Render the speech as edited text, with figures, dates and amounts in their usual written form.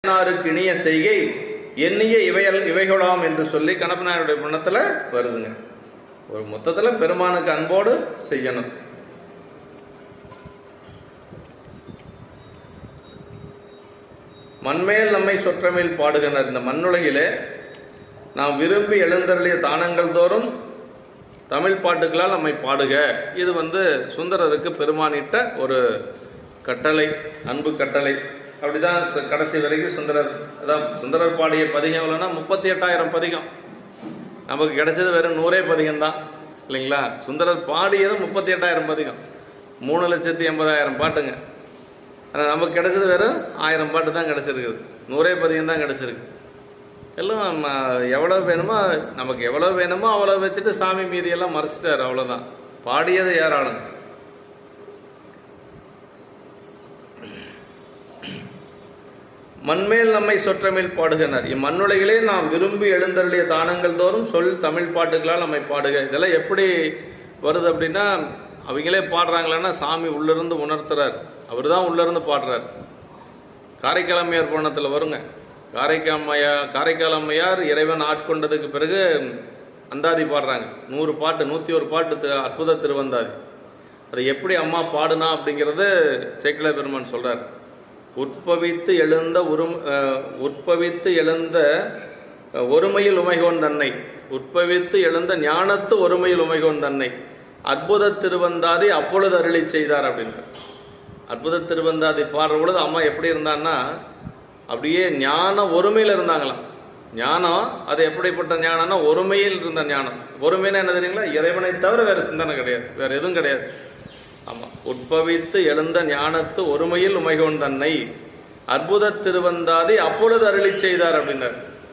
இனிய செய்கை எண்ணிய இவைகளாம் என்று சொல்லி கணப்பனாருடைய மனத்தில் வருதுங்க. ஒரு மொத்தத்தில் பெருமானுக்கு அன்போடு செய்யணும். மண்மேல் நம்மை சொற்றமேல் பாடுகினர். இந்த மண்ணுலகிலே நாம் விரும்பி எழுந்தருளிய தானங்கள் தோறும் தமிழ் பாட்டுகளால் நம்மை பாடுக. இது சுந்தரருக்கு பெருமானிட்ட ஒரு கட்டளை, அன்பு கட்டளை. அப்படிதான் கடைசி வரைக்கும் சுந்தரர் பாடிய பதிகம் இல்லைன்னா 38,000 பதிகம். நமக்கு கிடைச்சது வெறும் 100 பதிகம் தான் இல்லைங்களா? சுந்தரர் பாடியது 38,000 பதிகம், 3,80,000 பாட்டுங்க. ஆனால் நமக்கு கிடைச்சது வெறும் 1000 பாட்டு தான் கிடைச்சிருக்குது, 100 பதிகம் தான் கிடைச்சிருக்கு. எல்லாம் எவ்வளோ வேணுமோ, நமக்கு எவ்வளோ வேணுமோ அவ்வளோ வச்சுட்டு சாமி மீதியெல்லாம் மறைச்சிட்டார், அவ்வளோதான். பாடியது ஏராளம். மண்மேல் நம்மை சொற்றமேல் பாடுகினர். இம்மண்ணுலகிலே நாம் விரும்பி எழுந்தருளிய தானங்கள் தோறும் சொல் தமிழ் பாட்டுகளால் நம்மை பாடுக. இதெல்லாம் எப்படி வருது அப்படின்னா, அவங்களே பாடுறாங்களான்னா சாமி உள்ளிருந்து உணர்த்துறார், அவர் தான் உள்ளிருந்து பாடுறார். காரைக்கால் அம்மையார் புராணத்தில் வருங்க. காரைக்கால் அம்மையார் இறைவன் ஆட்கொண்டதுக்கு பிறகு அந்தாதி பாடுறாங்க. 100 பாட்டு, 101 பாட்டு அற்புத திருவந்தாதி. அதை எப்படி அம்மா பாடுனா அப்படிங்கிறது சேக்கிழார் பெருமான் சொல்கிறார். உட்பவித்து எழுந்த ஒருமையில் உமைகோன் தன்னை, உட்பவித்து எழுந்த ஞானத்து ஒருமையில் உமைகோன் தன்னை அற்புத திருவந்தாதி அப்பொழுது அருளி செய்தார் அப்படின்ற. அற்புத திருவந்தாதி பாடுற பொழுது அம்மா எப்படி இருந்தான்னா, அப்படியே ஞான ஒருமையில் இருந்தாங்களாம். ஞானம் அது எப்படிப்பட்ட ஞானம்னா, ஒருமையில் இருந்த ஞானம். ஒருமைன்னா என்ன தெரியுங்களா? இறைவனை தவிர வேறு சிந்தனை கிடையாது, வேறு எதுவும் கிடையாது. ஆமாம், உட்பவித்து எழுந்த ஞானத்து ஒருமையில் உமைகோன் தன்னை அற்புத திருவந்தாதி அப்பொழுது அருளி செய்தார் அப்படின்னார்.